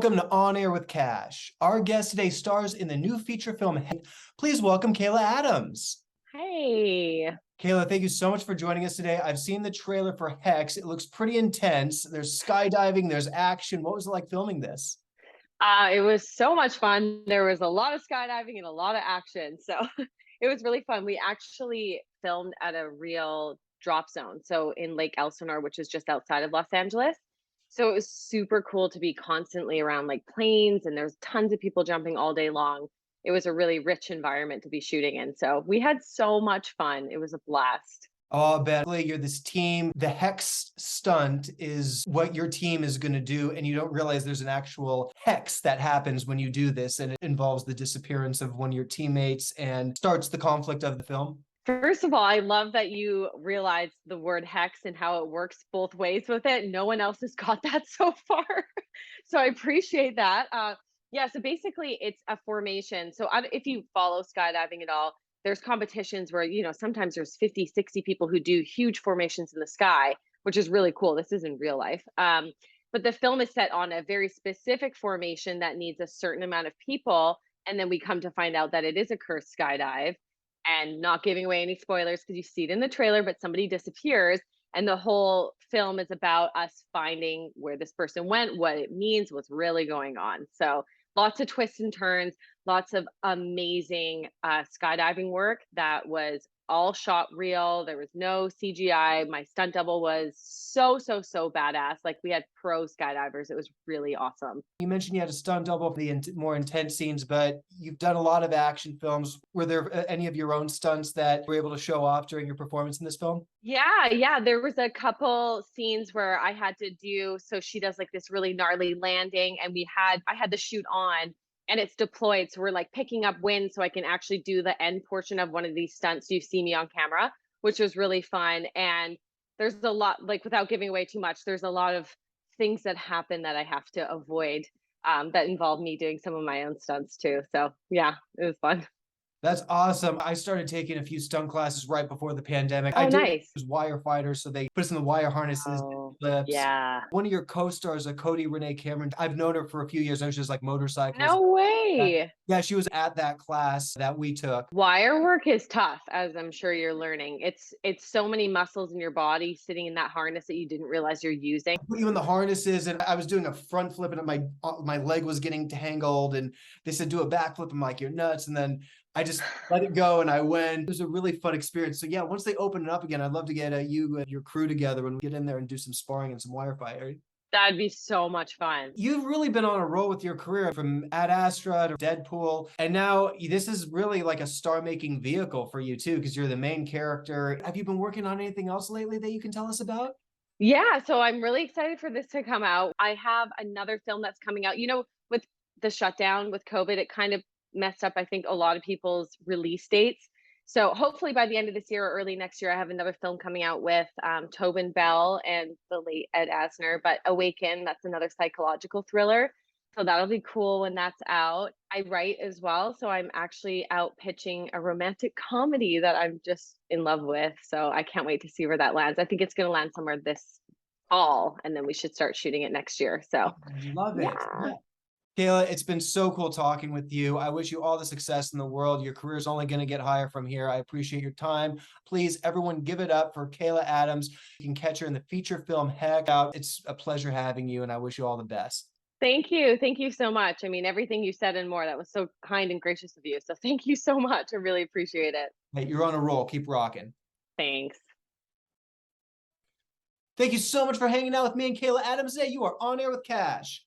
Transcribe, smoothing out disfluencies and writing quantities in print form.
Welcome to On Air with Kash. Our guest today stars in the new feature film HEX. Please welcome Kayla Adams. Hey. Kayla, thank you so much for joining us today. I've seen the trailer for HEX. It looks pretty intense. There's skydiving, there's action. What was it like filming this? It was so much fun. There was a lot of skydiving and a lot of action. So it was really fun. We actually filmed at a real drop zone. So in Lake Elsinore, which is just outside of Los Angeles. So it was super cool to be constantly around like planes, and there's tons of people jumping all day long. It was a really rich environment to be shooting in. So we had so much fun. It was a blast. Oh, Ben, you're this team. The HEX stunt is what your team is going to do, and you don't realize there's an actual HEX that happens when you do this, and it involves the disappearance of one of your teammates and starts the conflict of the film. First of all, I love that you realize the word hex and how it works both ways with it. No one else has got that so far. So I appreciate that. Yeah, so basically it's a formation. So if you follow skydiving at all, there's competitions where, sometimes there's 50, 60 people who do huge formations in the sky, which is really cool. This is in real life. But the film is set on a very specific formation that needs a certain amount of people. And then we come to find out that it is a cursed skydive, and not giving away any spoilers because you see it in the trailer, but somebody disappears. And the whole film is about us finding where this person went, what it means, what's really going on. So lots of twists and turns, lots of amazing skydiving work that was all shot real. There was no CGI. My stunt double was so badass. Like, we had pro skydivers. It was really awesome. You mentioned you had a stunt double for the more intense scenes, but you've done a lot of action films. Were there any of your own stunts that you were able to show off during your performance in this film? Yeah. There was a couple scenes where I had to do, so she does like this really gnarly landing, and I had the shoot on and it's deployed. So we're like picking up wind so I can actually do the end portion of one of these stunts. You see me on camera, which was really fun. And there's a lot, like, without giving away too much, there's a lot of things that happen that I have to avoid, that involve me doing some of my own stunts too. So yeah, it was fun. That's awesome. I started taking a few stunt classes right before the pandemic. I Oh, did nice. use wire fighters, so they put us in the wire harnesses, Oh, flips. yeah. One of your co-stars, Cody Renee Cameron, I've known her for a few years. I was just like motorcycles. No way. Yeah, she was at that class that we took. Wire work is tough, as I'm sure you're learning. It's so many muscles in your body sitting in that harness that you didn't realize you're using. Put you in the harnesses, and I was doing a front flip, and my leg was getting tangled, and they said do a back flip. I'm like, you're nuts. And then I just let it go, and I went. It was a really fun experience. So yeah, once they open it up again, I'd love to get you and your crew together and get in there and do some sparring and some wire fighting. That'd be so much fun. You've really been on a roll with your career, from Ad Astra to Deadpool. And now this is really like a star-making vehicle for you too, because you're the main character. Have you been working on anything else lately that you can tell us about? Yeah, so I'm really excited for this to come out. I have another film that's coming out. With the shutdown with COVID, it kind of messed up, I think, a lot of people's release dates. So hopefully by the end of this year or early next year, I have another film coming out with Tobin Bell and the late Ed Asner. But Awaken, that's another psychological thriller. So that'll be cool when that's out. I write as well. So I'm actually out pitching a romantic comedy that I'm just in love with. So I can't wait to see where that lands. I think it's going to land somewhere this fall, and then we should start shooting it next year. So Love it. yeah. Kayla, it's been so cool talking with you. I wish you all the success in the world. Your career is only going to get higher from here. I appreciate your time. Please, everyone, give it up for Kayla Adams. You can catch her in the feature film HEX. It's a pleasure having you, and I wish you all the best. Thank you. Thank you so much. I mean, everything you said and more, that was so kind and gracious of you. So thank you so much. I really appreciate it. Hey, you're on a roll. Keep rocking. Thanks. Thank you so much for hanging out with me and Kayla Adams today. You are On Air with Kash.